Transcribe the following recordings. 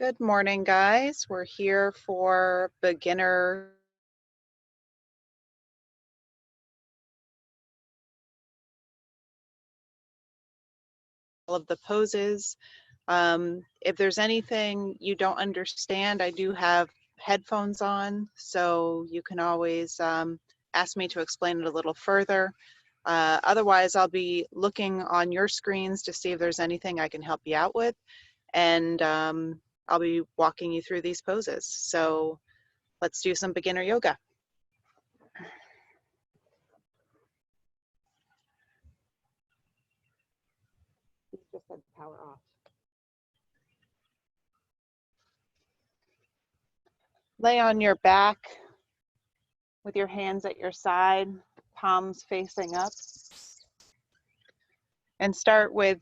Good morning, guys. We're here for beginner all of the poses. If there's anything you don't understand, I do have headphones on, so you can always ask me to explain it a little further. Otherwise, I'll be looking on your screens to see if there's anything I can help you out with, and I'll be walking you through these poses. So let's do some beginner yoga. Just said power off. Lay on your back with your hands at your side, palms facing up. And start with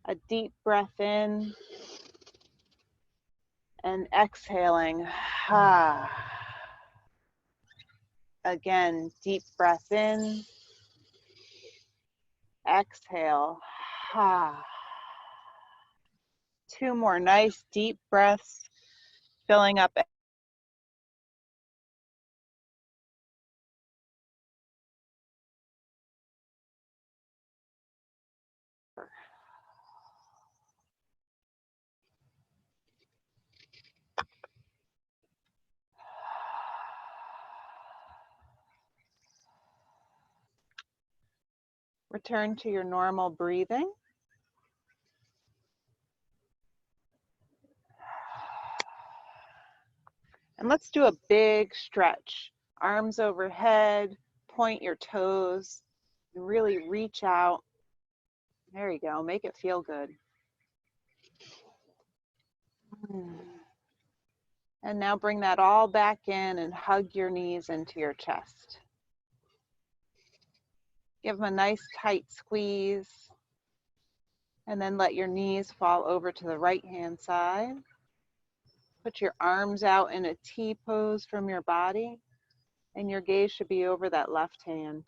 a deep breath in and exhaling. Again, deep breath in, exhale. Two more nice deep breaths, filling up. Return to your normal breathing. And let's do a big stretch. Arms overhead, point your toes, and really reach out. There you go, make it feel good. And now bring that all back in and hug your knees into your chest. Give them a nice tight squeeze. And then let your knees fall over to the right hand side. Put your arms out in a T pose from your body, and your gaze should be over that left hand.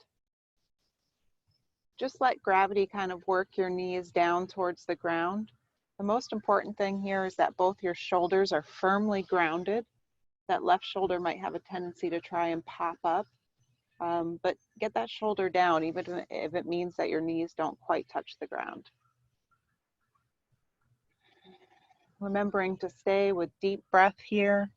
Just let gravity kind of work your knees down towards the ground. The most important thing here is that both your shoulders are firmly grounded. That left shoulder might have a tendency to try and pop up, but get that shoulder down, even if it means that your knees don't quite touch the ground. Remembering to stay with deep breath here.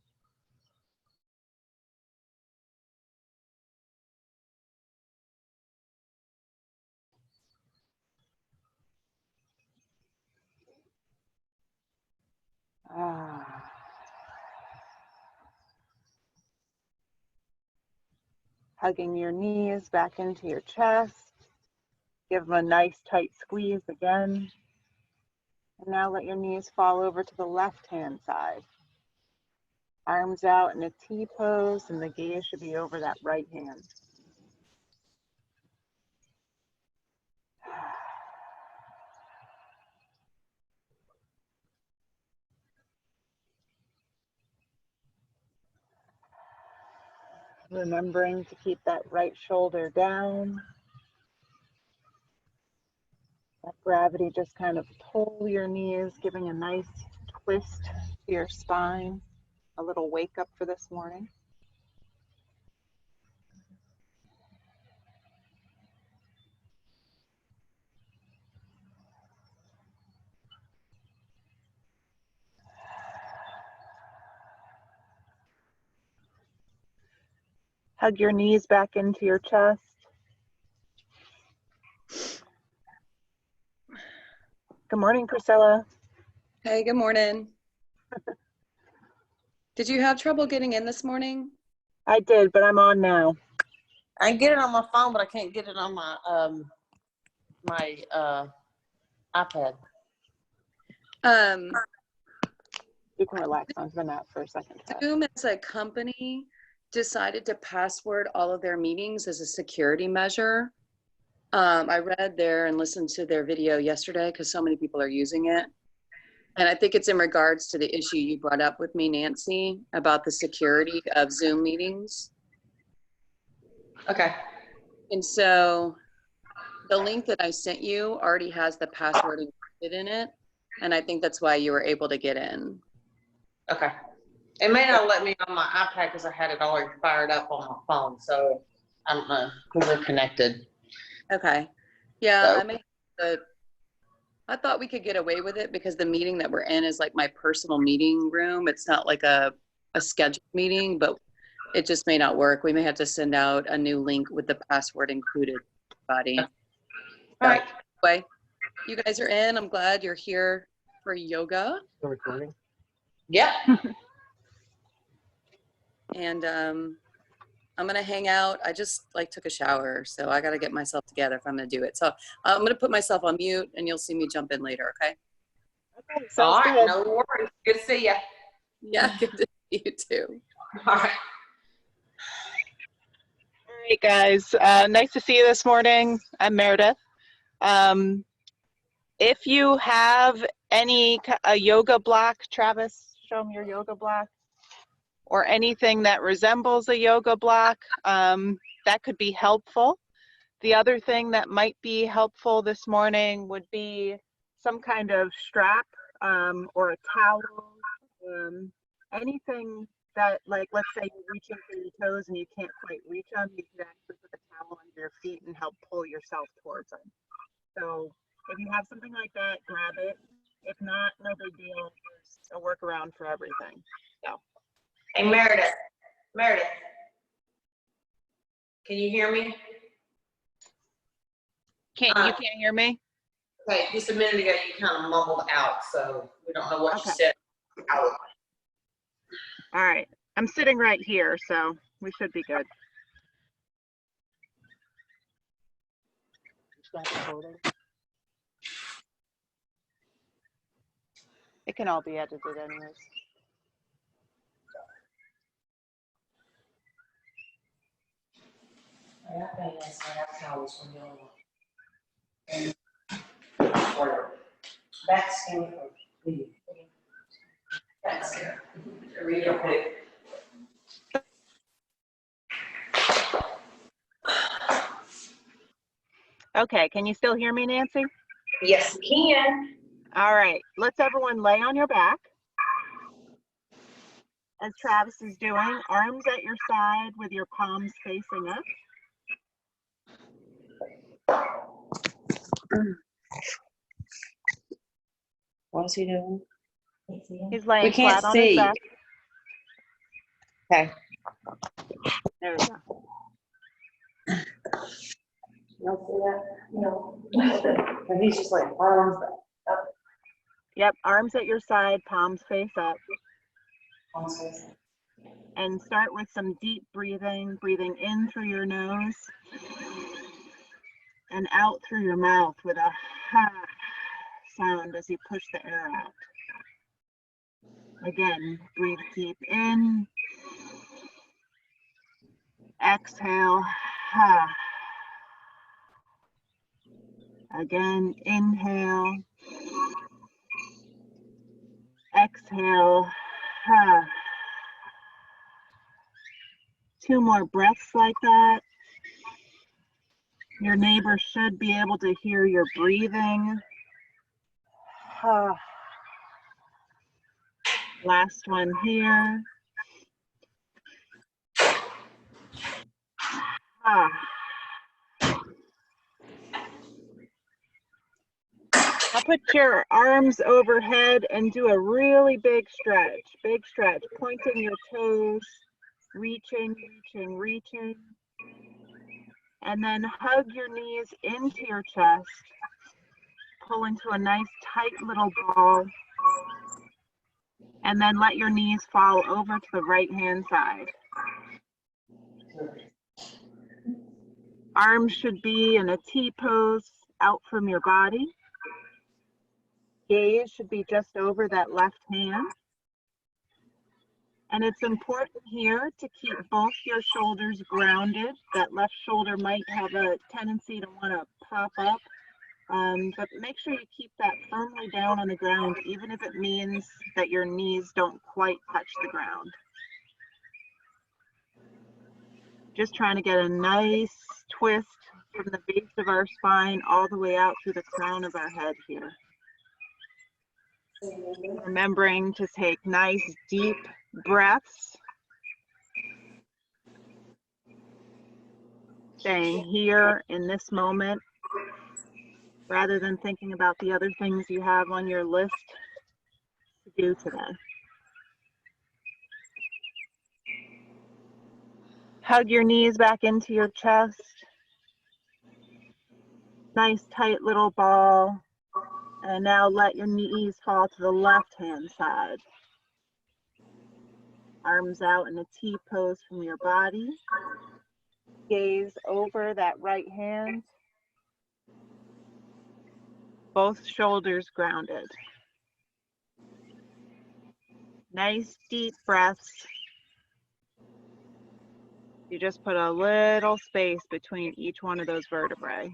Hugging your knees back into your chest. Give them a nice tight squeeze again. And now let your knees fall over to the left hand side. Arms out in a T pose, and the gaze should be over that right hand. Remembering to keep that right shoulder down. Let gravity just kind of pull your knees, giving a nice twist to your spine. A little wake up for this morning. Hug your knees back into your chest. Good morning, Priscilla. Hey, good morning. Did you have trouble getting in this morning? I did, but I'm on now. I can get it on my phone, but I can't get it on my iPad. You can relax on the mat for a second. Zoom as a company decided to password all of their meetings as a security measure. I read there and listened to their video yesterday because so many people are using it. And I think it's in regards to the issue you brought up with me, Nancy, about the security of Zoom meetings. Okay. And so the link that I sent you already has the password encrypted in it. And I think that's why you were able to get in. Okay. It may not let me on my iPad because I had it already fired up on my phone, so I don't know because they're connected. Okay. Yeah, So. I thought we could get away with it because the meeting that we're in is like my personal meeting room. It's not like a scheduled meeting, but it just may not work. We may have to send out a new link with the password included, buddy. All right. Anyway, you guys are in. I'm glad you're here for yoga. Still recording? Yep. And I'm gonna hang out. I just like took a shower, so I gotta get myself together if I'm gonna do it. So I'm gonna put myself on mute, and you'll see me jump in later. Okay? Okay, All sounds right. good. No worries. Good to see you. Yeah. Good to see you too. All right. All right, guys. Nice to see you this morning. I'm Meredith. If you have a yoga block, Travis, show them your yoga block, or anything that resembles a yoga block, that could be helpful. The other thing that might be helpful this morning would be some kind of strap or a towel, anything that, like, let's say you're reaching for your toes and you can't quite reach them, you can actually put the towel under your feet and help pull yourself towards them. So if you have something like that, grab it. If not, no big deal. There's a workaround for everything. So. Hey, Meredith. Meredith. Can you hear me? You can't hear me? Okay, just a minute ago you kind of mumbled out, so we don't know what Okay. you said. All right. I'm sitting right here, so we should be good. Stop recording? It can all be edited anyways. Okay, can you still hear me, Nancy? Yes, we can. All right, let's everyone lay on your back. As Travis is doing, arms at your side with your palms facing up. What's he doing? He's laying We can't flat on his see. back. Okay. There we go. You don't see that? No. And he's just like arms up. Yep, arms at your side, palms face up. And start with some deep breathing, breathing in through your nose and out through your mouth with a ha sound as you push the air out. Again, breathe deep in, exhale, ha. Again, inhale, exhale, ha. 2 more breaths like that. Your neighbor should be able to hear your breathing. Ha. Last one here. Ha. Now put your arms overhead and do a really big stretch, pointing your toes, reaching, reaching, reaching. And then hug your knees into your chest, pull into a nice tight little ball, and then let your knees fall over to the right-hand side. Arms should be in a T pose out from your body. Gaze should be just over that left hand. And it's important here to keep both your shoulders grounded. That left shoulder might have a tendency to want to pop up, but make sure you keep that firmly down on the ground, even if it means that your knees don't quite touch the ground. Just trying to get a nice twist from the base of our spine all the way out through the crown of our head here. Remembering to take nice deep breaths. Staying here in this moment rather than thinking about the other things you have on your list to do today. Hug your knees back into your chest. Nice tight little ball. And now let your knees fall to the left hand side. Arms out in a T pose from your body. Gaze over that right hand. Both shoulders grounded. Nice deep breaths. You just put a little space between each one of those vertebrae.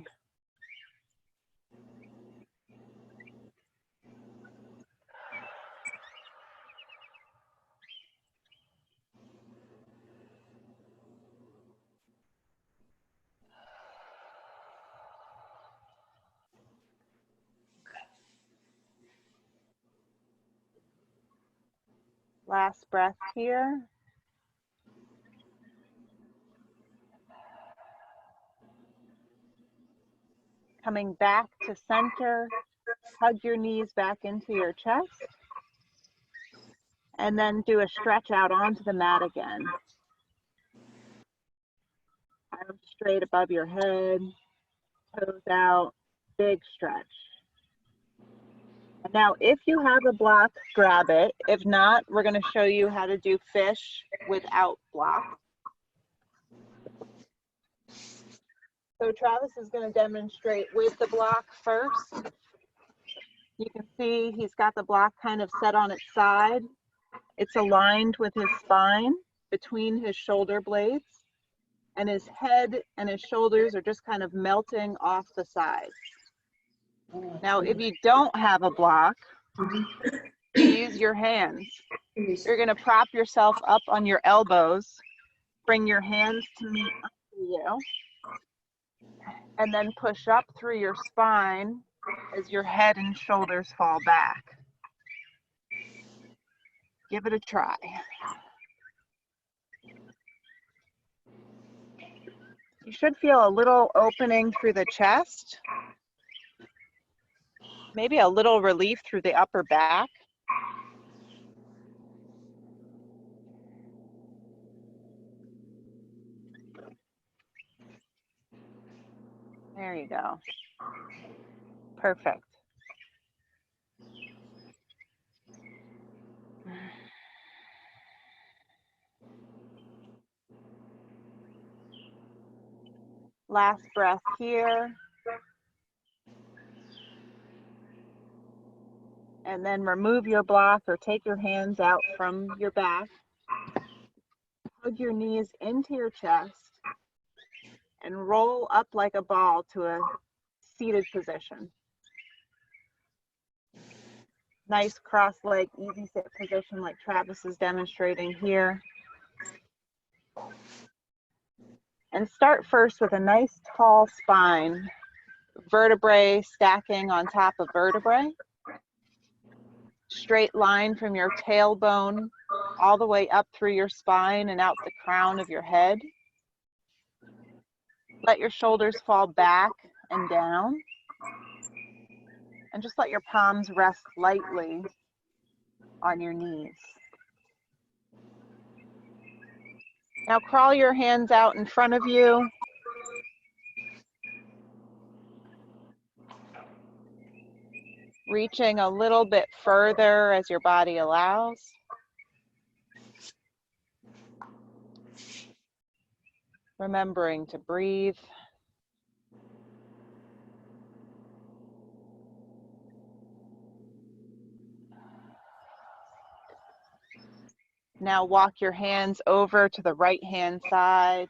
Last breath here. Coming back to center, hug your knees back into your chest. And then do a stretch out onto the mat again. Arms straight above your head, toes out, big stretch. And now if you have a block, grab it. If not, we're going to show you how to do fish without block. So Travis is going to demonstrate with the block first. You can see he's got the block kind of set on its side. It's aligned with his spine between his shoulder blades, and his head and his shoulders are just kind of melting off the sides. Now, if you don't have a block, use your hands. You're going to prop yourself up on your elbows, bring your hands to meet under you, and then push up through your spine as your head and shoulders fall back. Give it a try. You should feel a little opening through the chest, maybe a little relief through the upper back. There you go. Perfect. Last breath here. And then remove your block or take your hands out from your back. Hug your knees into your chest and roll up like a ball to a seated position. Nice cross leg, easy sit position like Travis is demonstrating here. And start first with a nice tall spine, vertebrae stacking on top of vertebrae. Straight line from your tailbone all the way up through your spine and out the crown of your head. Let your shoulders fall back and down. And just let your palms rest lightly on your knees. Now crawl your hands out in front of you. Reaching a little bit further as your body allows. Remembering to breathe. Now walk your hands over to the right hand side.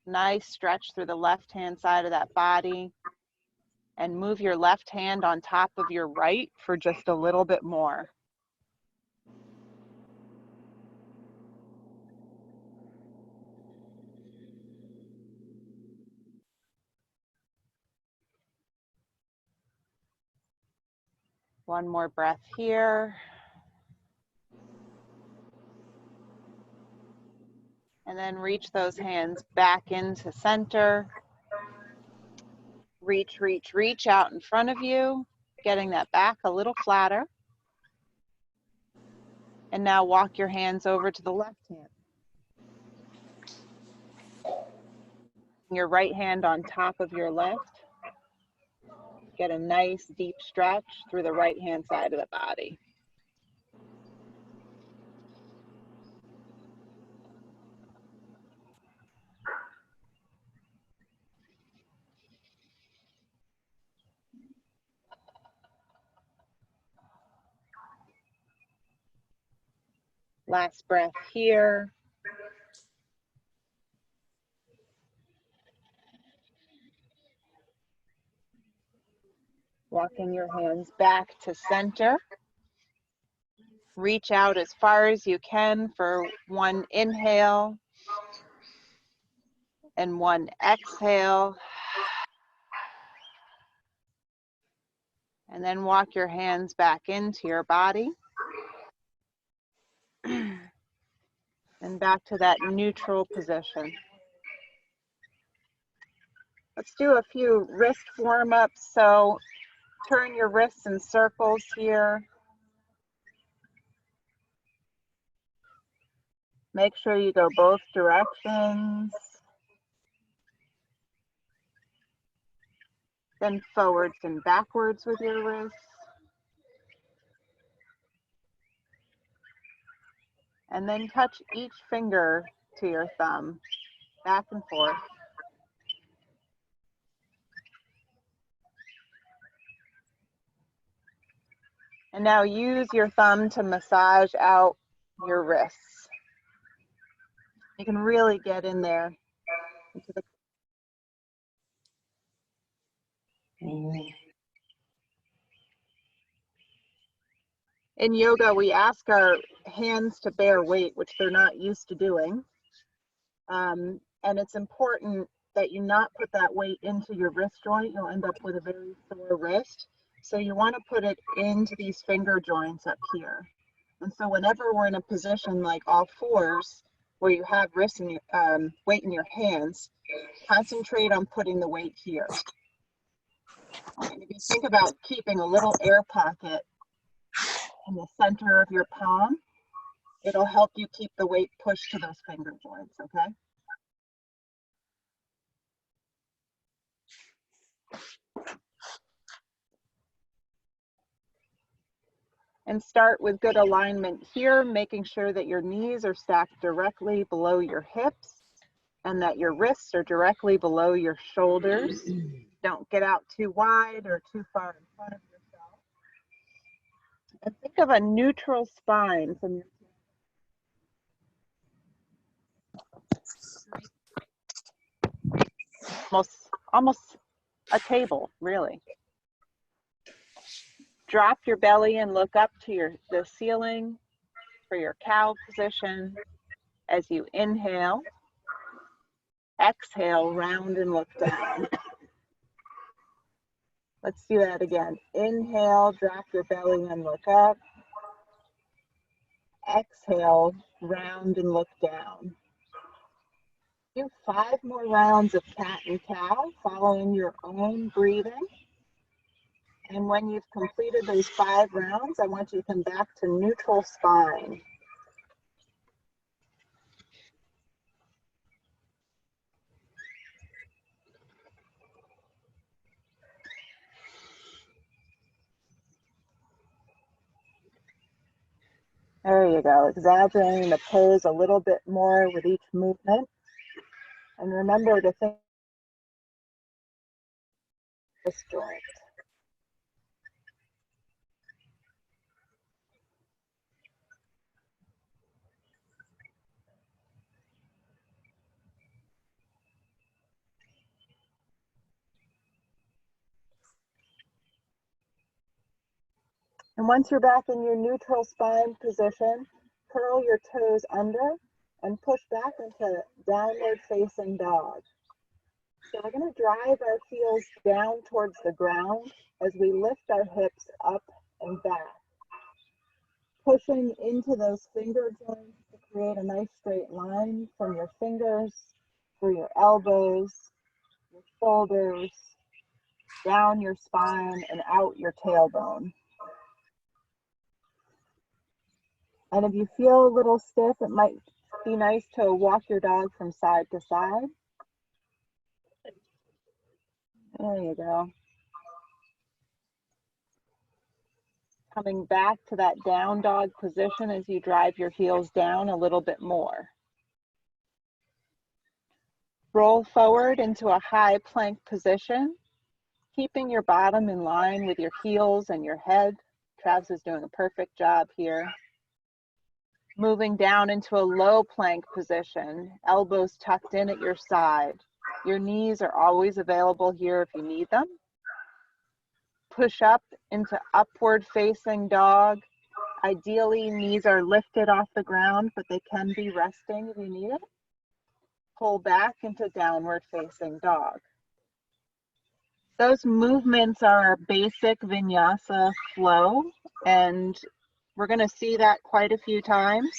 Nice stretch through the left hand side of that body. And move your left hand on top of your right for just a little bit more. One more breath here. And then reach those hands back into center. Reach, reach, reach out in front of you, getting that back a little flatter. And now walk your hands over to the left hand. Your right hand on top of your left. Get a nice deep stretch through the right hand side of the body. Last breath here. Walking your hands back to center. Reach out as far as you can for one inhale and one exhale. And then walk your hands back into your body. And back to that neutral position. Let's do a few wrist warm-ups. So turn your wrists in circles here. Make sure you go both directions. Then forwards and backwards with your wrists. And then touch each finger to your thumb, back and forth. And now use your thumb to massage out your wrists. You can really get in there into the In yoga, we ask our hands to bear weight, which they're not used to doing. And it's important that you not put that weight into your wrist joint. You'll end up with a very sore wrist. So you want to put it into these finger joints up here. And so whenever we're in a position like all fours, where you have wrist in your, weight in your hands, concentrate on putting the weight here. And if you think about keeping a little air pocket in the center of your palm, it'll help you keep the weight pushed to those finger joints, okay? And start with good alignment here, making sure that your knees are stacked directly below your hips and that your wrists are directly below your shoulders. Don't get out too wide or too far in front of yourself. And think of a neutral spine from your almost a table, really. Drop your belly and look up to the ceiling for your cow position. As you inhale, exhale, round and look down. Let's do that again. Inhale, drop your belly and look up. Exhale, round and look down. Do 5 more rounds of cat and cow, following your own breathing. And when you've completed those 5 rounds, I want you to come back to neutral spine. There you go, exaggerating the pose a little bit more with each movement. And remember to think this joint. And once you're back in your neutral spine position, curl your toes under and push back into downward facing dog. So we're going to drive our heels down towards the ground as we lift our hips up and pushing into those finger joints to create a nice straight line from your fingers through your elbows, your shoulders, down your spine, and out your tailbone. And if you feel a little stiff, it might be nice to walk your dog from side to side. There you go. Coming back to that down dog position as you drive your heels down a little bit more. Roll forward into a high plank position, keeping your bottom in line with your heels and your head. Travis is doing a perfect job here. Moving down into a low plank position, elbows tucked in at your side. Your knees are always available here if you need them. Push up into upward facing dog. Ideally, knees are lifted off the ground, but they can be resting if you need it. Pull back into downward facing dog. Those movements are our basic vinyasa flow, and we're going to see that quite a few times.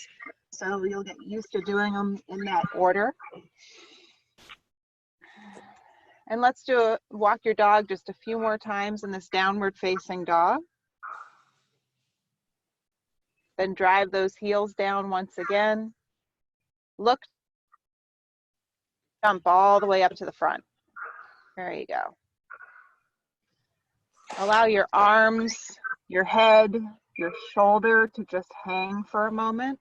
So you'll get used to doing them in that order. And let's walk your dog just a few more times in this downward facing dog. Then drive those heels down once again. Look, jump all the way up to the front. There you go. Allow your arms, your head, your shoulder to just hang for a moment.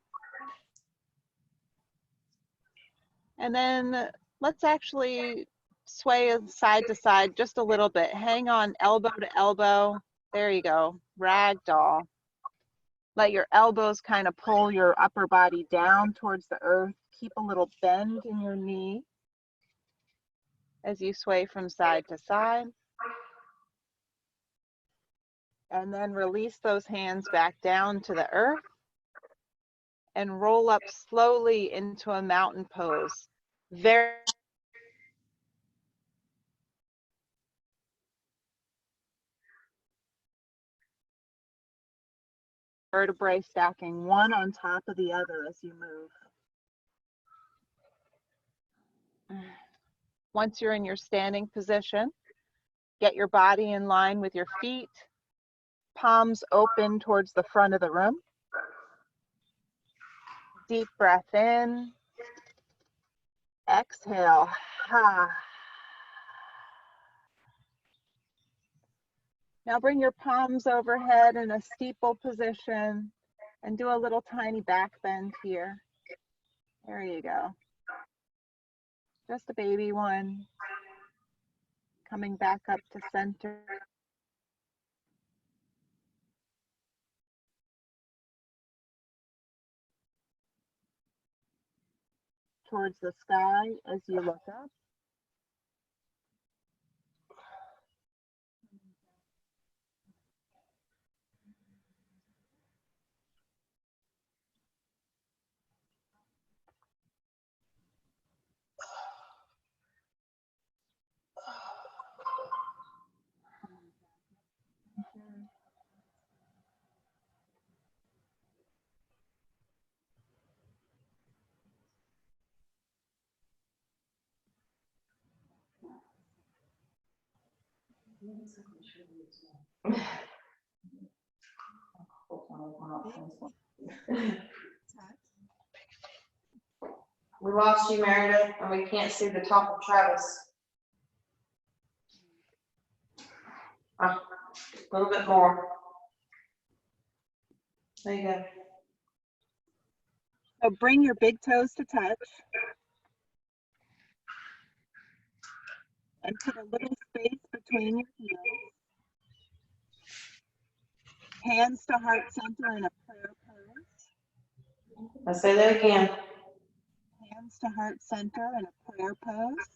And then let's actually sway side to side just a little bit. Hang on elbow to elbow. There you go. Ragdoll. Let your elbows kind of pull your upper body down towards the earth. Keep a little bend in your knee as you sway from side to side. And then release those hands back down to the earth and roll up slowly into a mountain pose. Vertebrae stacking one on top of the other as you move. Once you're in your standing position, get your body in line with your feet, palms open towards the front of the room. Deep breath in, exhale. Now bring your palms overhead in a steeple position and do a little tiny back bend here. There you go. Just a baby one. Coming back up to center. Towards the sky as you look up. We lost you, Meredith, and we can't see the top of Travis. A little bit more. There you go. So bring your big toes to touch. And put a little space between your heels. Hands to heart center in a prayer pose. I'll say that again. Hands to heart center in a prayer pose.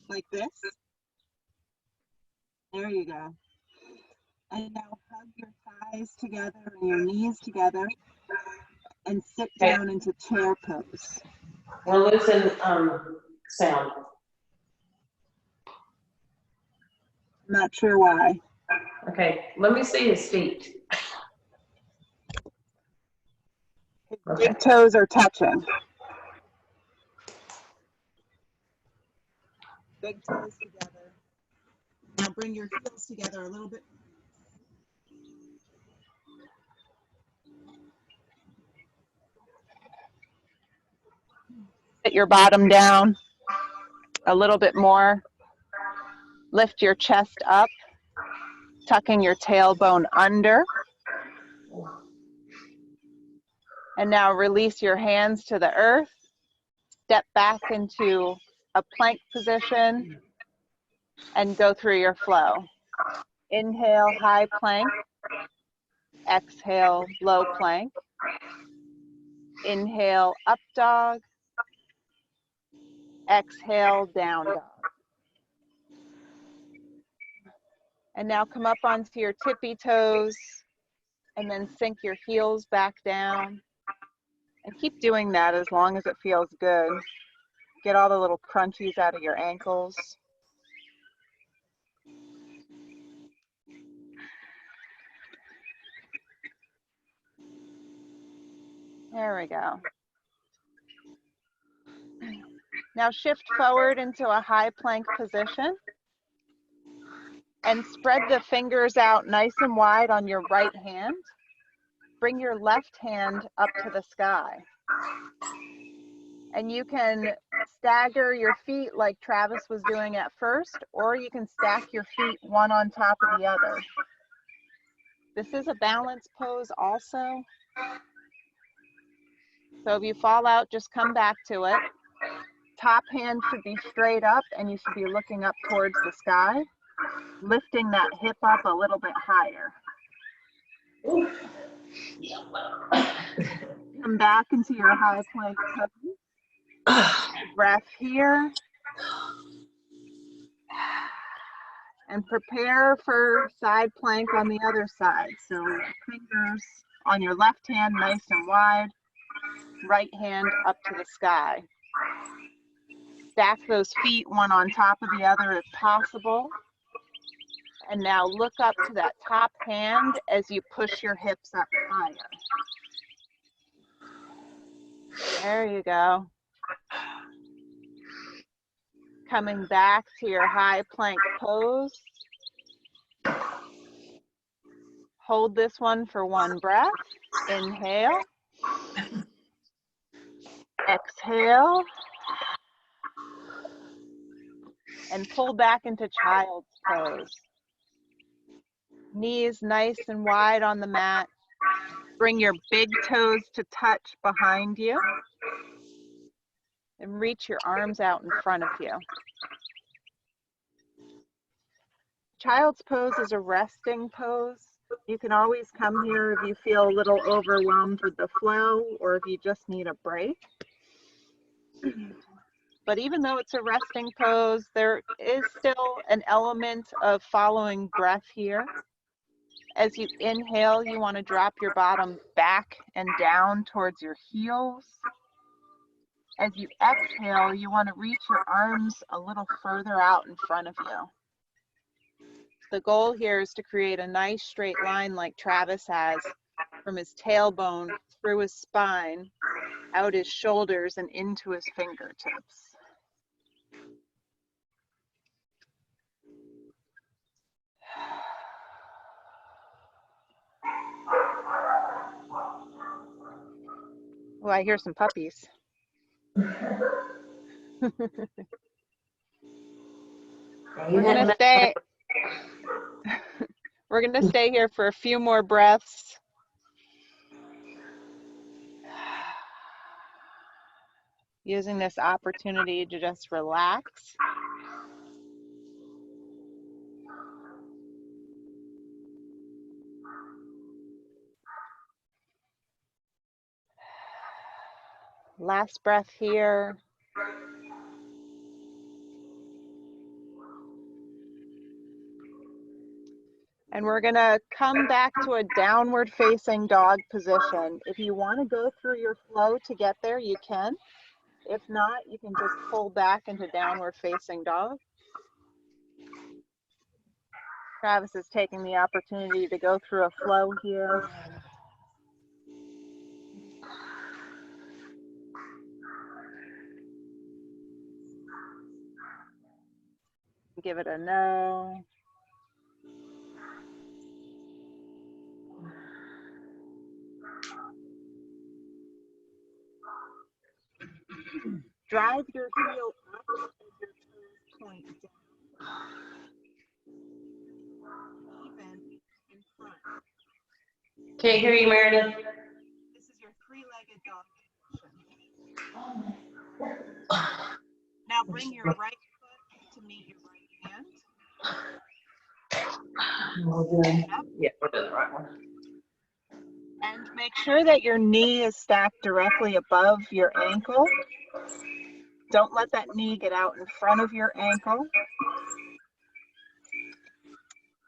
Like this. There you go. And now hug your thighs together and your knees together and sit down into chair pose. We're losing sound. Not sure why. Okay, let me see his feet. Big toes are touching. Big toes together. Now bring your heels together a little bit. Sit your bottom down a little bit more. Lift your chest up, tucking your tailbone under. And now release your hands to the earth. Step back into a plank position and go through your flow. Inhale, high plank. Exhale, low plank. Inhale, up dog. Exhale, down dog. And now come up onto your tippy toes and then sink your heels back down. And keep doing that as long as it feels good. Get all the little crunchies out of your ankles. There we go. Now shift forward into a high plank position and spread the fingers out nice and wide on your right hand. Bring your left hand up to the sky. And you can stagger your feet like Travis was doing at first, or you can stack your feet one on top of the other. This is a balance pose also. So if you fall out, just come back to it. Top hand should be straight up and you should be looking up towards the sky, lifting that hip up a little bit higher. Come back into your high plank pose. Breath here. And prepare for side plank on the other side. So fingers on your left hand nice and wide, right hand up to the sky. Stack those feet one on top of the other if possible. And now look up to that top hand as you push your hips up higher. There you go. Coming back to your high plank pose. Hold this one for one breath. Inhale. Exhale. And pull back into child's pose. Knees nice and wide on the mat. Bring your big toes to touch behind you. And reach your arms out in front of you. Child's pose is a resting pose. You can always come here if you feel a little overwhelmed with the flow or if you just need a break. But even though it's a resting pose, there is still an element of following breath here. As you inhale, you want to drop your bottom back and down towards your heels. As you exhale, you want to reach your arms a little further out in front of you. The goal here is to create a nice straight line like Travis has from his tailbone through his spine, out his shoulders and into his fingertips. Oh, I hear some puppies. We're gonna stay here for a few more breaths. Using this opportunity to just relax. Last breath here. And we're gonna come back to a downward facing dog position. If you wanna go through your flow to get there, you can. If not, you can just pull back into downward facing dog. Travis is taking the opportunity to go through a flow here. Give it a no. Drive your heel up as your toes point down. Even in front. Can't hear you, Meredith. This is your three-legged dog position. Now bring your right foot to meet your right hand. Yeah, we're doing the right one. And make sure that your knee is stacked directly above your ankle. Don't let that knee get out in front of your ankle.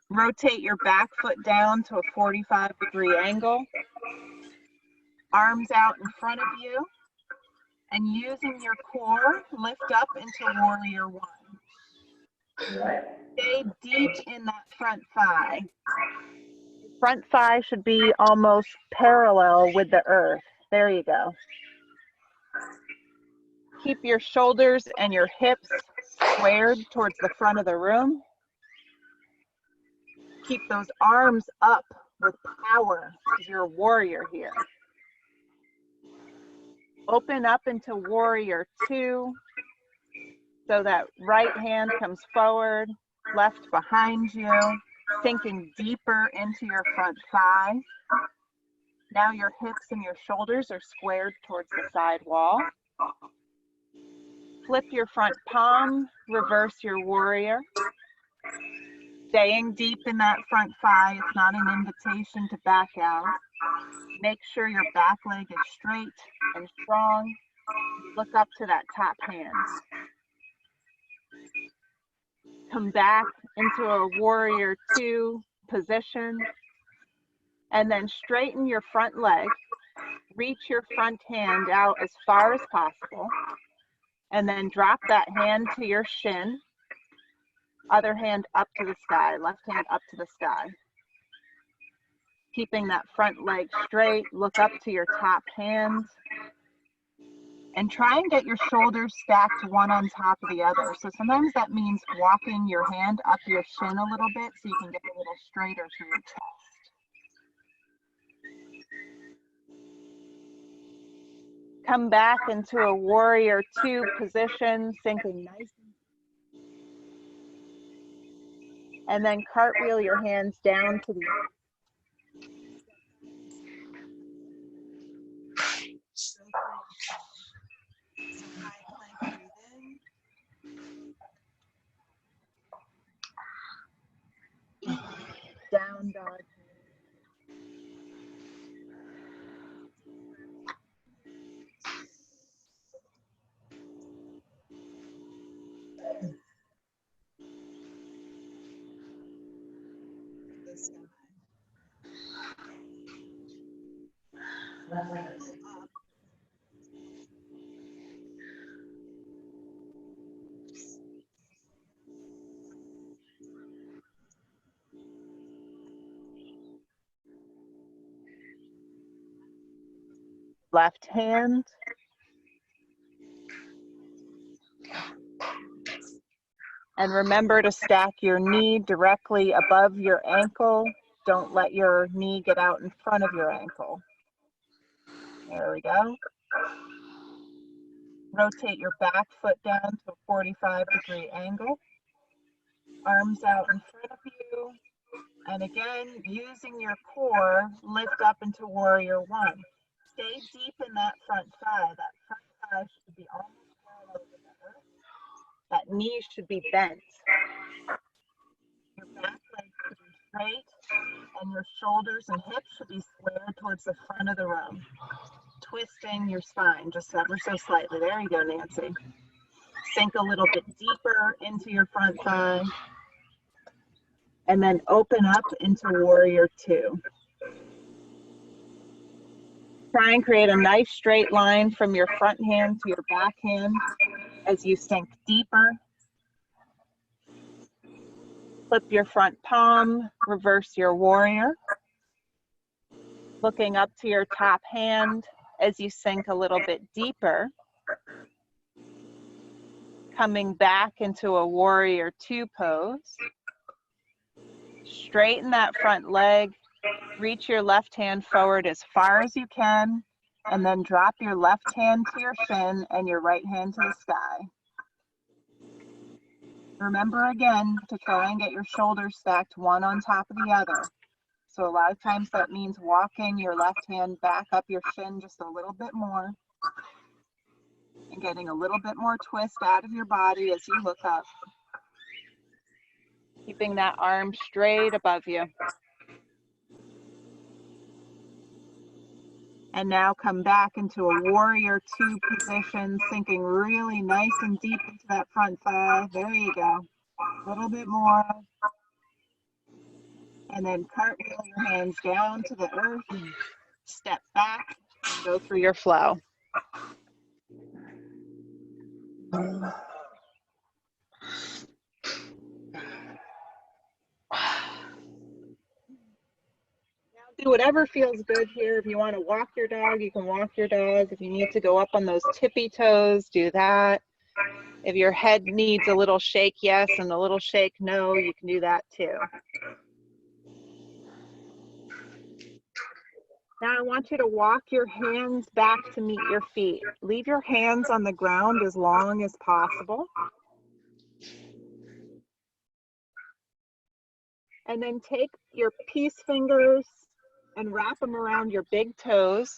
Rotate your back foot down to a 45-degree angle. Arms out in front of you. And using your core, lift up into warrior one. Stay deep in that front thigh. Front thigh should be almost parallel with the earth. There you go. Keep your shoulders and your hips squared towards the front of the room. Keep those arms up with power because you're a warrior here. Open up into warrior two so that right hand comes forward, left behind you, sinking deeper into your front thigh. Now your hips and your shoulders are squared towards the side wall. Flip your front palm, reverse your warrior. Staying deep in that front thigh, it's not an invitation to back out. Make sure your back leg is straight and strong. Look up to that top hand. Come back into a warrior two position. And then straighten your front leg. Reach your front hand out as far as possible. And then drop that hand to your shin. Other hand up to the sky, left hand up to the sky. Keeping that front leg straight, look up to your top hand. And try and get your shoulders stacked one on top of the other. So sometimes that means walking your hand up your shin a little bit so you can get a little straighter through your chest. Come back into a warrior two position, sinking nice. And then cartwheel your hands down to the down dog. Left hand. And remember to stack your knee directly above your ankle. Don't let your knee get out in front of your ankle. There we go. Rotate your back foot down to a 45-degree angle. Arms out in front of you. And again, using your core, lift up into warrior one. Stay deep in that front thigh. That front thigh should be almost parallel with the earth. That knee should be bent. Your back leg should be straight, and your shoulders and hips should be squared towards the front of the room. Twisting your spine just ever so slightly. There you go, Nancy. Sink a little bit deeper into your front thigh. And then open up into warrior two. Try and create a nice straight line from your front hand to your back hand as you sink deeper. Flip your front palm, reverse your warrior. Looking up to your top hand as you sink a little bit deeper. Coming back into a warrior two pose. Straighten that front leg. Reach your left hand forward as far as you can, and then drop your left hand to your shin and your right hand to the sky. Remember again to try and get your shoulders stacked one on top of the other. So a lot of times that means walking your left hand back up your shin just a little bit more and getting a little bit more twist out of your body as you look up. Keeping that arm straight above you. And now come back into a warrior two position, sinking really nice and deep into that front thigh. There you go. A little bit more. And then cartwheel your hands down to the earth. Step back and go through your flow. Do whatever feels good here. If you want to walk your dog, you can walk your dog. If you need to go up on those tippy toes, do that. If your head needs a little shake, yes, and a little shake, no, you can do that too. Now I want you to walk your hands back to meet your feet. Leave your hands on the ground as long as possible. And then take your peace fingers and wrap them around your big toes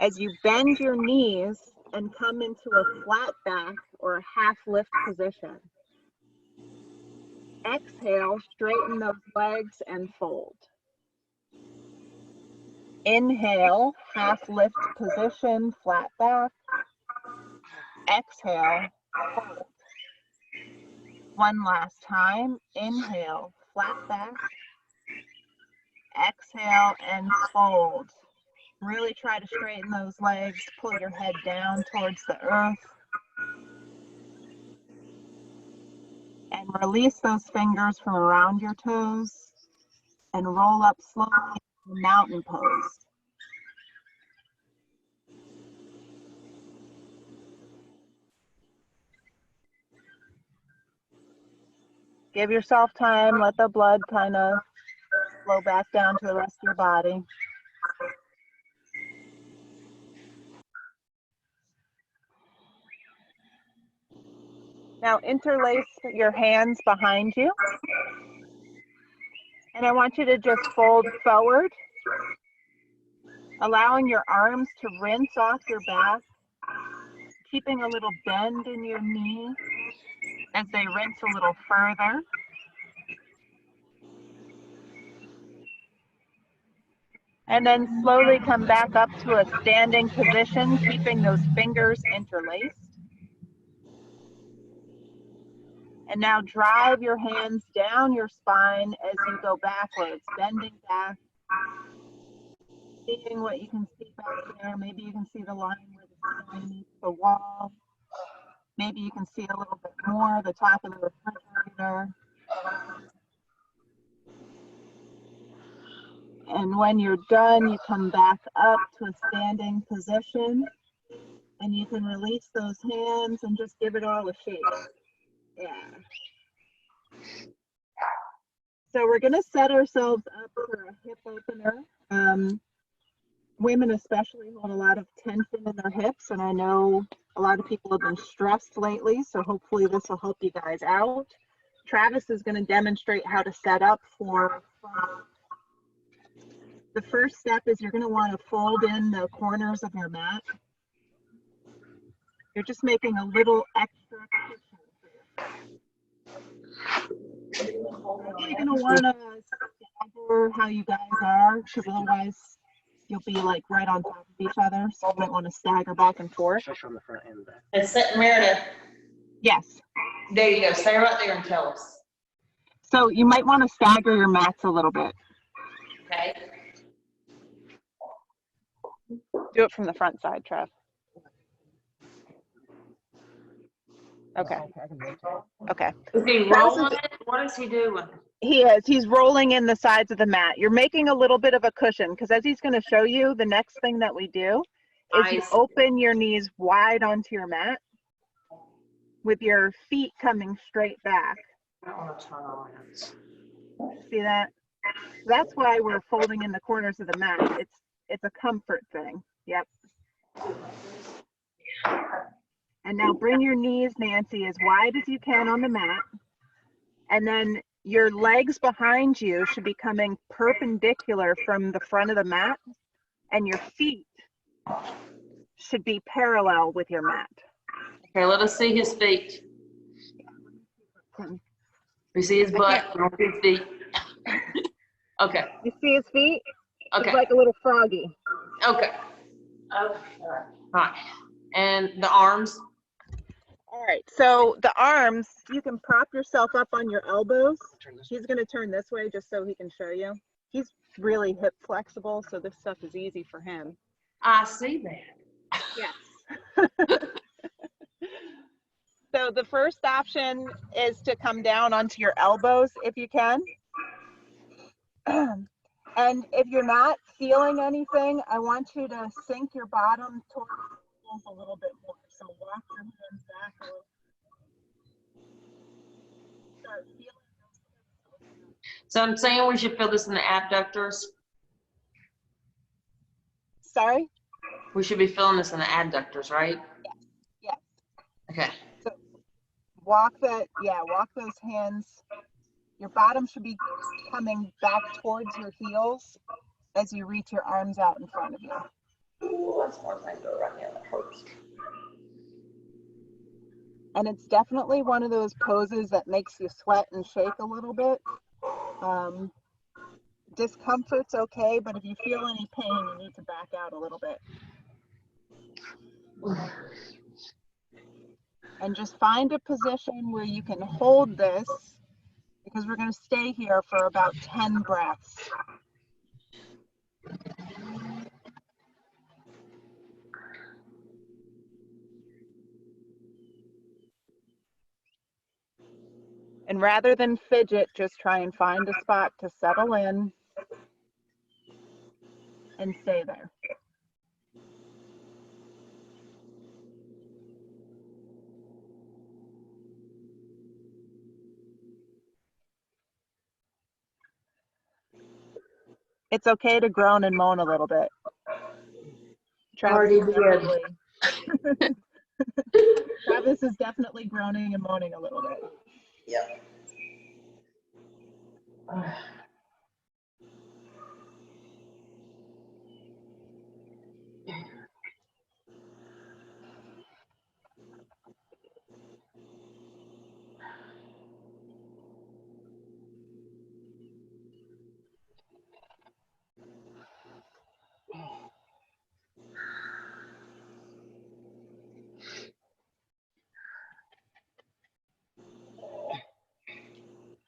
as you bend your knees and come into a flat back or a half lift position. Exhale, straighten those legs and fold. Inhale, half lift position, flat back. Exhale, fold. One last time. Inhale, flat back. Exhale and fold. Really try to straighten those legs, pull your head down towards the earth. And release those fingers from around your toes and roll up slowly to mountain pose. Give yourself time, let the blood kind of flow back down to the rest of your body. Now interlace your hands behind you. And I want you to just fold forward, allowing your arms to rinse off your back, keeping a little bend in your knee as they rinse a little further. And then slowly come back up to a standing position, keeping those fingers interlaced. And now drive your hands down your spine as you go backwards, bending back, seeing what you can see back there. Maybe you can see the line where the spine meets the wall. Maybe you can see a little bit more, the top of the refrigerator. And when you're done, you come back up to a standing position and you can release those hands and just give it all a shake. Yeah. So we're gonna set ourselves up for a hip opener. Women especially hold a lot of tension in their hips, and I know a lot of people have been stressed lately, so hopefully this will help you guys out. Travis is gonna demonstrate how to set up for the first step is you're gonna wanna fold in the corners of your mat. You're just making a little extra cushion. You're gonna wanna stagger how you guys are, because otherwise you'll be like right on top of each other. So you might want to stagger back and forth. Especially on the front end there. And sit, Meredith, Yes. there you go. Stay right there and tell us. So you might want to stagger your mats a little bit. Okay. Do it from the front side, Trev. Okay. Okay. Is he rolling it? What is he doing? He is. He's rolling in the sides of the mat. You're making a little bit of a cushion because as he's going to show you, the next thing that we do is you open your knees wide onto your mat. with your feet coming straight back. I don't want to turn on it. See that? That's why we're folding in the corners of the mat. It's a comfort thing. Yep. And now bring your knees, Nancy, as wide as you can on the mat. And then your legs behind you should be coming perpendicular from the front of the mat. And your feet should be parallel with your mat. Okay, let us see his feet. We see his butt, we don't see his feet. Okay. You see his feet? Okay. He's like a little froggy. Okay. All right. And the arms. All right. So the arms, you can prop yourself up on your elbows. He's going to turn this way just so he can show you. He's really hip flexible, so this stuff is easy for him. I see that. Yes. So the first option is to come down onto your elbows if you can. And if you're not feeling anything, I want you to sink your bottom towards the heels a little bit more. So walk your hands back a little. Start feeling. So I'm saying we should feel this in the abductors. Sorry? We should be feeling this in the adductors, right? Yes. Okay. So walk those hands. Your bottom should be coming back towards your heels as you reach your arms out in front of you. Ooh, that's more than I go right now. That hurts. And it's definitely one of those poses that makes you sweat and shake a little bit. Discomfort's okay, but if you feel any pain, you need to back out a little bit. And just find a position where you can hold this, because we're going to stay here for about 10 breaths. And rather than fidget, just try and find a spot to settle in and stay there. It's okay to groan and moan a little bit. Travis is definitely groaning and moaning a little bit. Yep.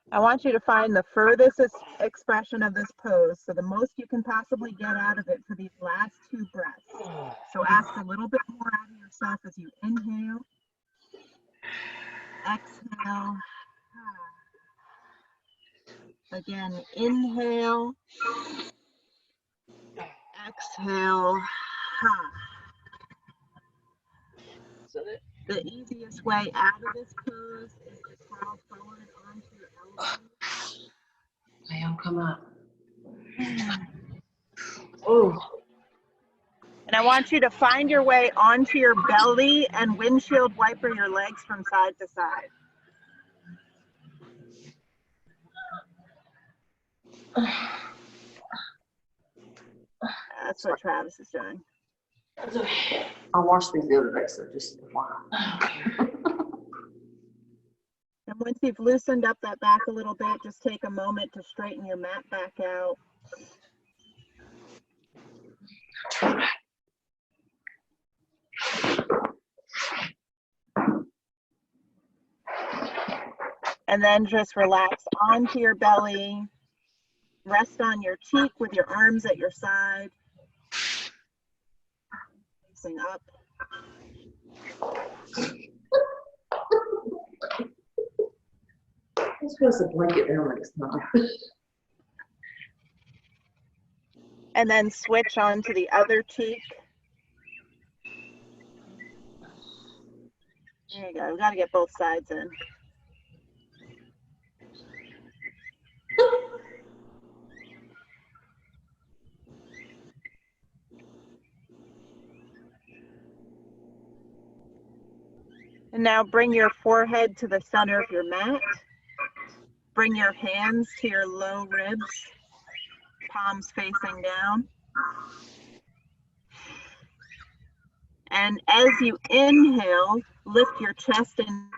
I want you to find the furthest expression of this pose, so the most you can possibly get out of it for these last 2 breaths. So ask a little bit more out of yourself as you inhale, exhale. Again, inhale, exhale. So the easiest way out of this pose is to crawl forward onto your elbows. Ma'am, come up. Oh. And I want you to find your way onto your belly and windshield wiper your legs from side to side. That's what Travis is doing. I watched these the other day, so just wow. And once you've loosened up that back a little bit, just take a moment to straighten your mat back out. And then just relax onto your belly. Rest on your cheek with your arms at your side. Facing up. I'm supposed to blanket down like it's not. And then switch on to the other cheek. There you go. We got to get both sides in. And now bring your forehead to the center of your mat. Bring your hands to your low ribs, palms facing down. And as you inhale, lift your chest in.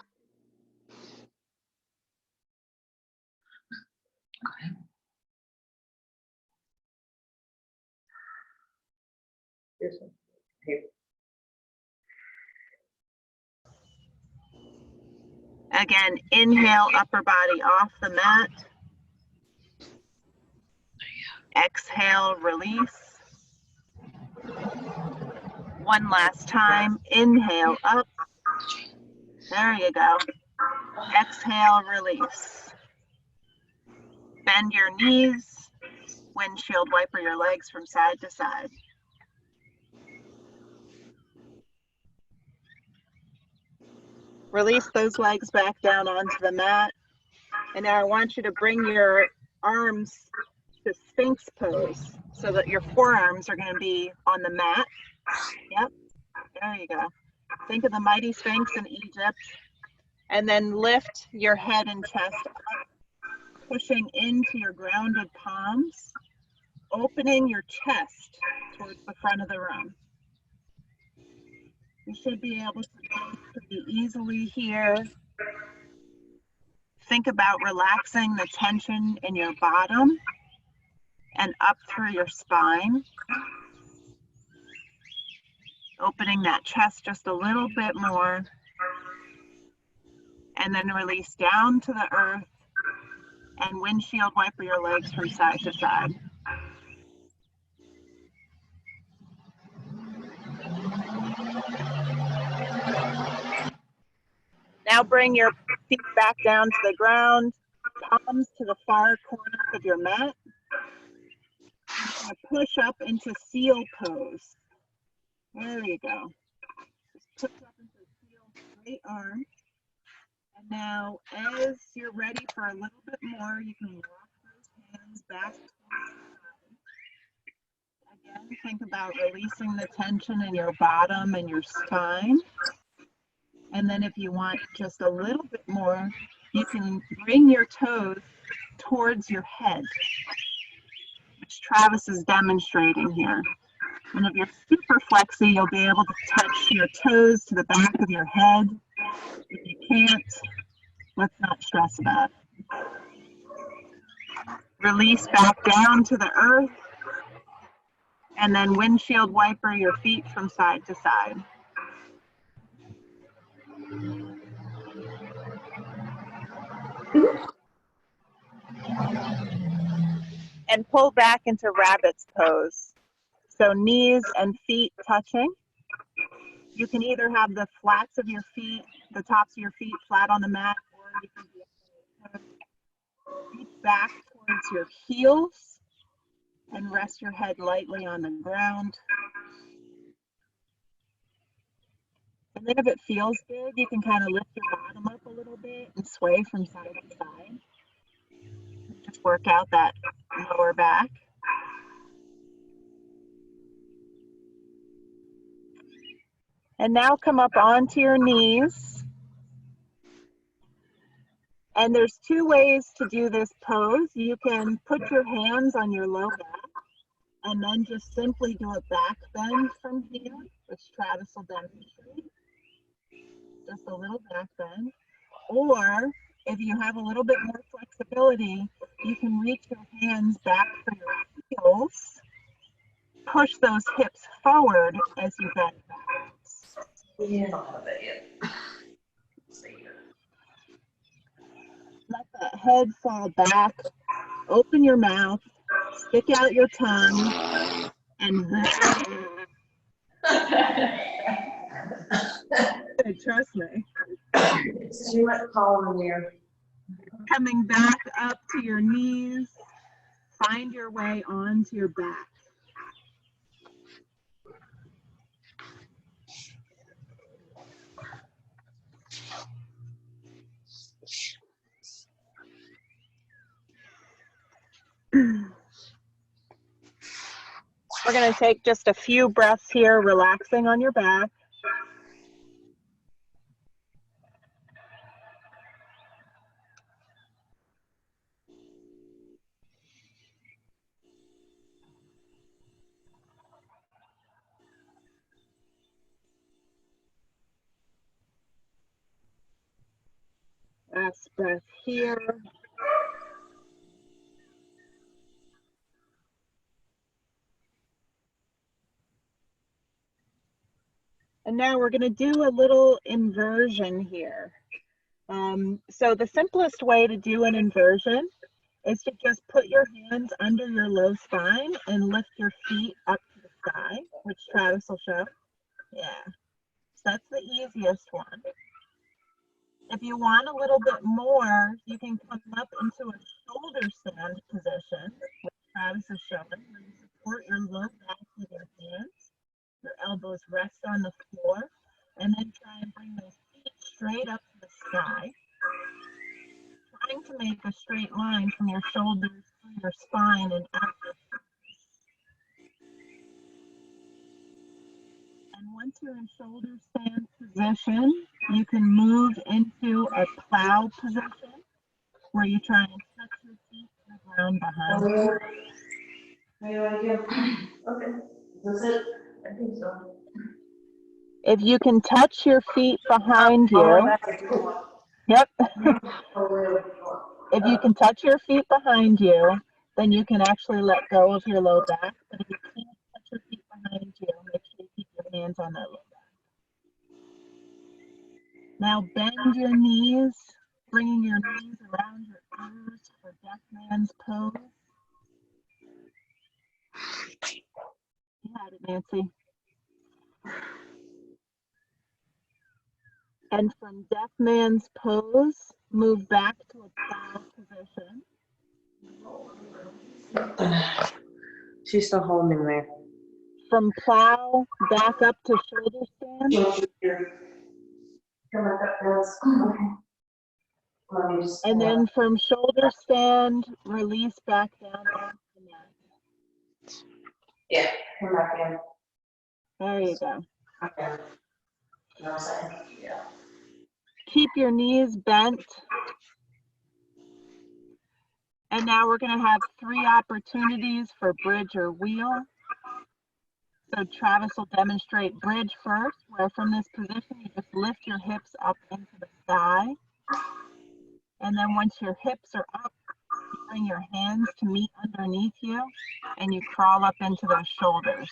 Again, inhale, upper body off the mat. Exhale, release. One last time, inhale up. There you go. Exhale, release. Bend your knees. Windshield wiper your legs from side to side. Release those legs back down onto the mat. And now I want you to bring your arms to Sphinx pose so that your forearms are going to be on the mat. Yep, there you go. Think of the mighty Sphinx in Egypt. And then lift your head and chest up, pushing into your grounded palms, opening your chest towards the front of the room. You should be able to move pretty easily here. Think about relaxing the tension in your bottom and up through your spine. Opening that chest just a little bit more. And then release down to the earth and windshield wiper your legs from side to side. Now bring your feet back down to the ground, palms to the far corners of your mat. Push up into seal pose. There you go. Just push up into seal, straight arm. And now as you're ready for a little bit more, you can walk those hands back towards the side. Again, think about releasing the tension in your bottom and your spine. And then if you want just a little bit more, you can bring your toes towards your head, which Travis is demonstrating here. And if you're super flexy, you'll be able to touch your toes to the back of your head. If you can't, let's not stress about it. Release back down to the earth, and then windshield wiper your feet from side to side. And pull back into rabbit's pose. So knees and feet touching. You can either have the flats of your feet, the tops of your feet flat on the mat, or you can reach back towards your heels and rest your head lightly on the ground. And then if it feels good, you can kind of lift your bottom up a little bit and sway from side to side. Just work out that lower back. And now come up onto your knees. And there's two ways to do this pose. You can put your hands on your low back and then just simply do a back bend from here, which Travis will demonstrate. Just a little back bend. Or if you have a little bit more flexibility, you can reach your hands back for your heels. Push those hips forward as you bend backwards. Yeah, I don't have that yet. Let that head fall back. Open your mouth. Stick out your tongue. And trust me. It's too much pollen here. Coming back up to your knees. Find your way onto your back. We're going to take just a few breaths here, relaxing on your back. Last breath here. And now we're going to do a little inversion here. So the simplest way to do an inversion is to just put your hands under your low spine and lift your feet up to the sky, which Travis will show. Yeah, so that's the easiest one. If you want a little bit more, you can come up into a shoulder stand position, which Travis is showing, where you support your low back with your hands. Your elbows rest on the floor, and then try and bring those feet straight up to the sky. Trying to make a straight line from your shoulders through your spine and out your face. And once you're in shoulder stand position, you can move into a plow position where you try and touch your feet to the ground behind you. Okay. Is this it? I think so. If you can touch your feet behind you, yep. If you can touch your feet behind you, then you can actually let go of your low back. But if you can't touch your feet behind you, make sure you keep your hands on that low back. Now bend your knees, bringing your knees around your ears for deaf man's pose. You had it, Nancy. And from deaf man's pose, move back to a plow position. She's still holding there. From plow, back up to shoulder stand. And then from shoulder stand, release back down onto the mat. Yeah, come back in. There you go. Okay. No second. Yeah. Keep your knees bent. And now we're going to have 3 opportunities for bridge or wheel. So Travis will demonstrate bridge first, where from this position, you just lift your hips up into the sky. And then once your hips are up, you bring your hands to meet underneath you, and you crawl up into those shoulders.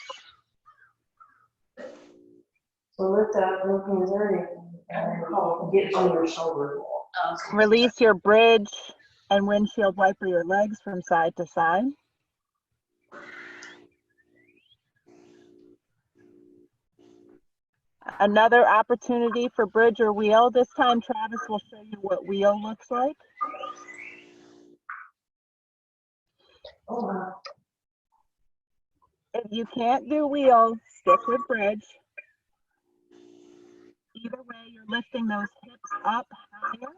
So lift up, look in there, and get on your shoulder. Release your bridge and windshield wiper your legs from side to side. Another opportunity for bridge or wheel. This time Travis will show you what wheel looks like. If you can't do wheel, stick with bridge. Either way, you're lifting those hips up higher.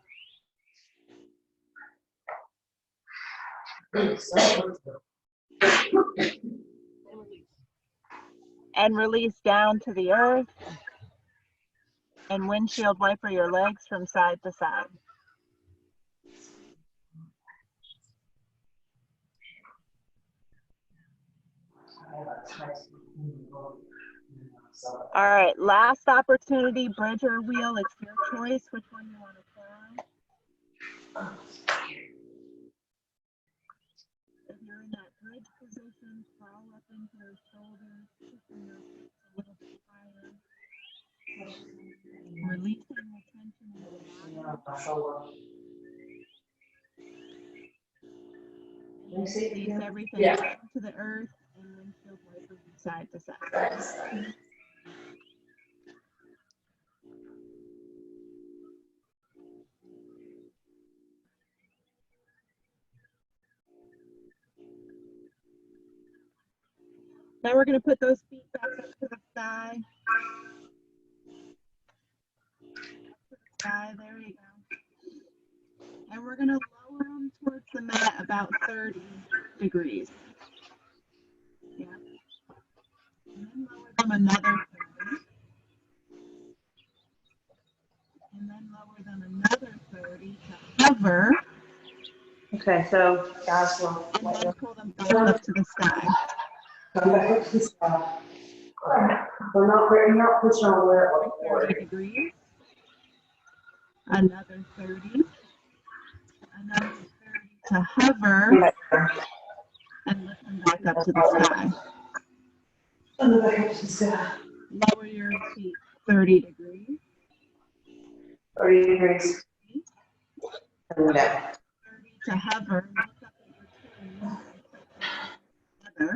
And release down to the earth. And windshield wiper your legs from side to side. All right, last opportunity, bridge or wheel. It's your choice which one you want to try. If you're in that bridge position, crawl up into your shoulders, pushing your hips a little bit higher. Releasing the tension in the body. Release everything down to the earth and windshield wiper from side to side. Now we're going to put those feet back up to the sky. There you go. And we're going to lower them towards the mat about 30 degrees. Yeah. them another 30. And then lower them another 30 to hover. Okay, so guys, And then pull them back up to the sky. We're not pushing on where it was 30 degrees. Another 30. Another 30 to hover. And lift them back up to the sky. Lower your feet 30 degrees. 30 degrees. 30 to hover. Look up at your toes. Together.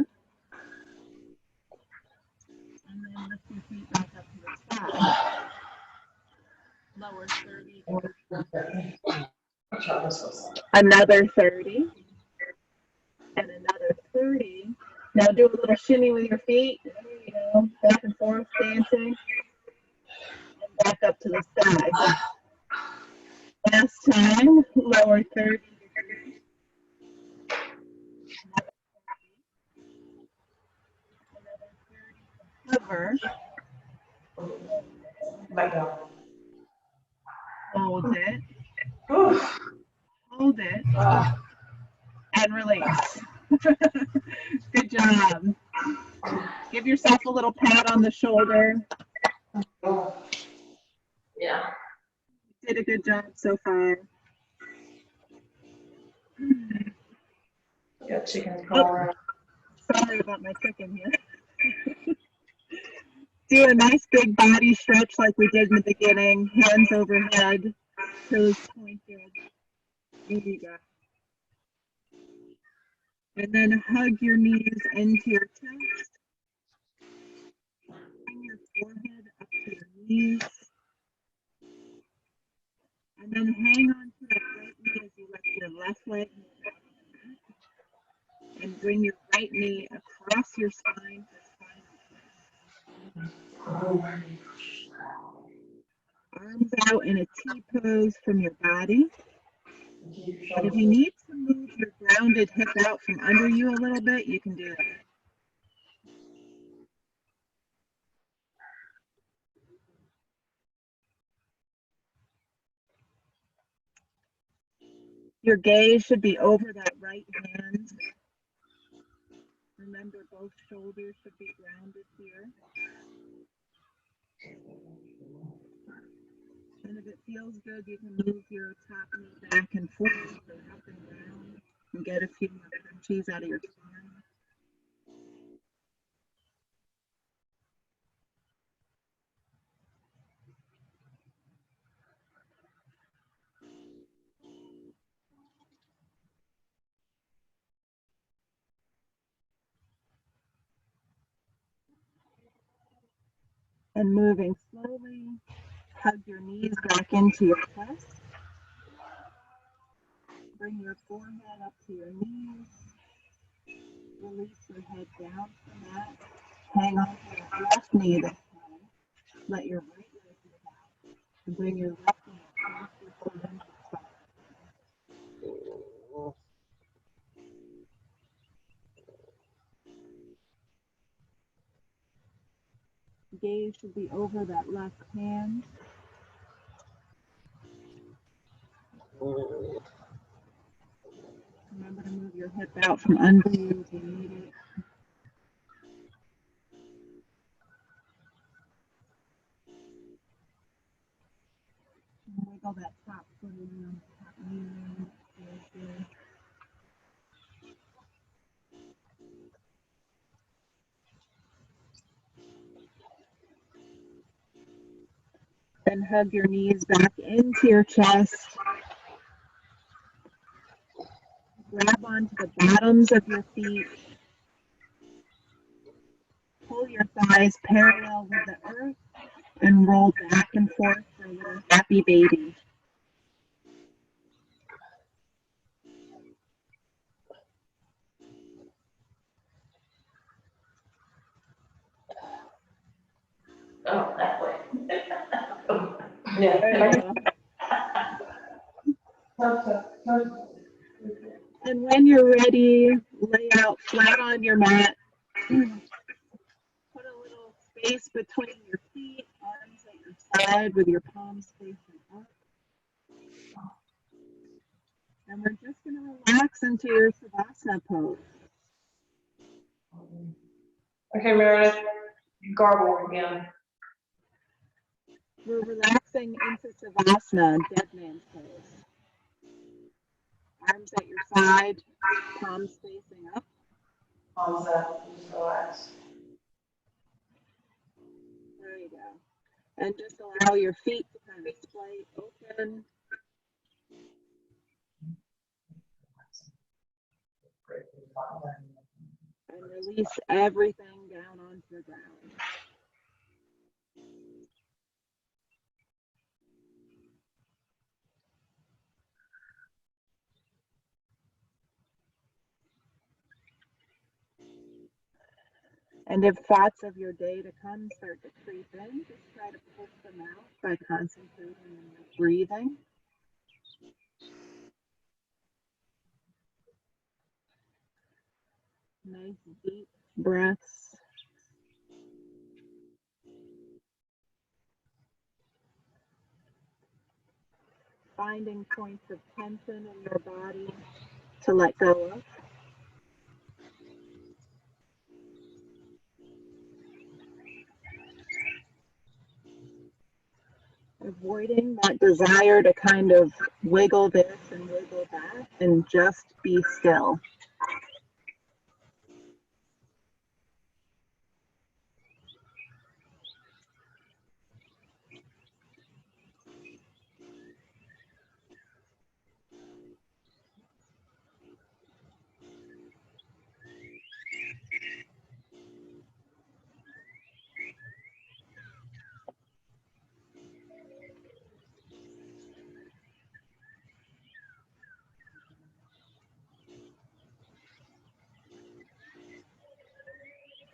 And then lift your feet back up to the sky. Lower 30. Another 30. And another 30. Now do a little shimmy with your feet. There you go. Back and forth dancing. And back up to the sky. Last time. Lower 30 degrees. Another 30. Hover. Hold it. Hold it. And release. Good job. Give yourself a little pat on the shoulder. Yeah. You did a good job so far. Got chickens calling around. Sorry about my chicken here. Do a nice big body stretch like we did in the beginning. Hands overhead, toes pointed. There you go. And then hug your knees into your chest. Bring your forehead up to your knees. And then hang on to that right knee as you lift your left leg. And bring your right knee across your spine for spinal arms out in a T pose from your body. But if you need to move your grounded hip out from under you a little bit, you can do that. Your gaze should be over that right hand. Remember, both shoulders should be grounded here. And if it feels good, you can move your top knee back and forth or up and down and get a few more crunchies out of your spine. And moving slowly, hug your knees back into your chest. Bring your forehead up to your knees. Release your head down from that. Hang on to your left knee this time. Let your right leg move out. And bring your left knee across your spine. Gaze should be over that left hand. Remember to move your hip out from under you if you need it. And wiggle that top foot around, top knee around. Good. Then hug your knees back into your chest. Grab onto the bottoms of your feet. Pull your thighs parallel with the earth and roll back and forth for a little happy baby. Oh, that way. Yeah. And when you're ready, lay out flat on your mat. Put a little space between your feet, arms at your side with your palms facing up. And we're just going to relax into your Savasana pose. Okay, Meredith, garble again. We're relaxing into Savasana, dead man's pose. Arms at your side, palms facing up. Palms up, just relax. There you go. And just allow your feet to kind of splay open. And release everything down onto the ground. And if thoughts of your day to come start to creep in, just try to push them out by concentrating on your breathing. Nice deep breaths. Finding points of tension in your body to let go of. Avoiding that desire to kind of wiggle this and wiggle that and just be still.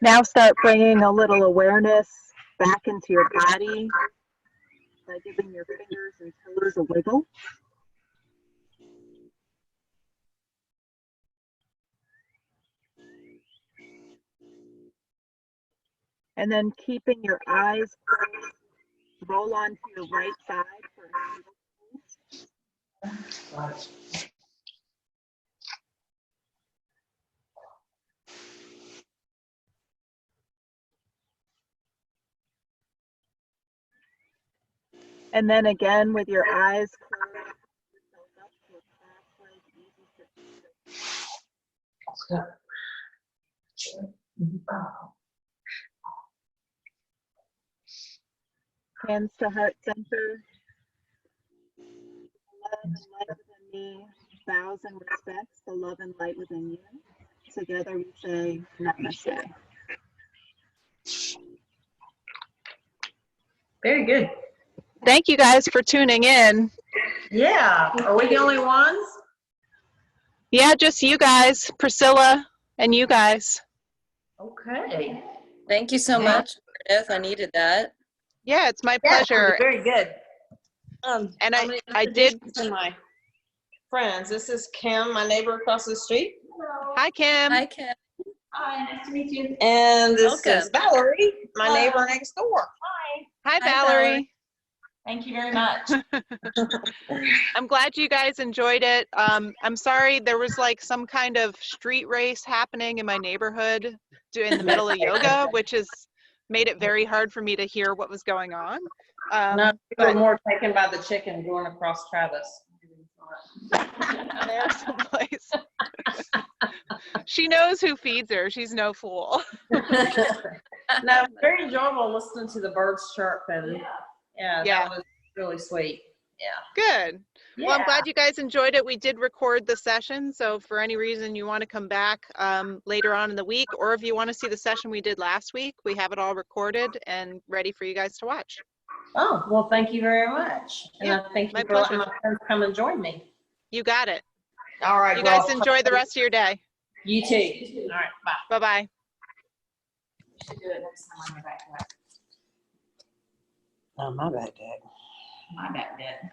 Now start bringing a little awareness back into your body by giving your fingers and toes a wiggle. And then keeping your eyes closed, roll onto your right side for a pose. And then again with your eyes closed, up to a cross-legged easy sit. Hands to heart center. Love and light within me, bows and respects the love and light within you. Together we say namaste. Very good. Thank you guys for tuning in. Yeah, are we the only ones? Yeah, just you guys, Priscilla and you guys. Okay. Thank you so much, Meredith. I needed that. Yeah, it's my Yeah, pleasure. very good. And I'm gonna I introduce did. you to my friends. This is Kim, my neighbor across the street. Hello. Hi, Kim. Hi, Kim. Hi, nice to meet you. And this is Valerie, my neighbor next door. Hi. Hi, Hi, Valerie. Thank you very much. I'm glad you guys enjoyed it. I'm sorry there was like some kind of street race happening in my neighborhood in the middle of yoga, which has made it very hard for me to hear what was going on. No, we were more taken by the chicken going across Travis. There's someplace. She knows who feeds her. She's no fool. No, very enjoyable listening to the birds chirp and yeah, that was really sweet. Yeah. Good. Well, I'm glad you guys enjoyed it. We did record the session, so for any reason you want to come back later on in the week, or if you want to see the session we did last week, we have it all recorded and ready for you guys to watch. Oh, well, thank you very much. And Yeah, thank you my for letting pleasure. my friends come and join me. You got it. All right, You girl. guys enjoy the rest of your day. You too. All right, bye. Bye-bye. Should do it next time on my back deck. Oh, my back deck. My back deck.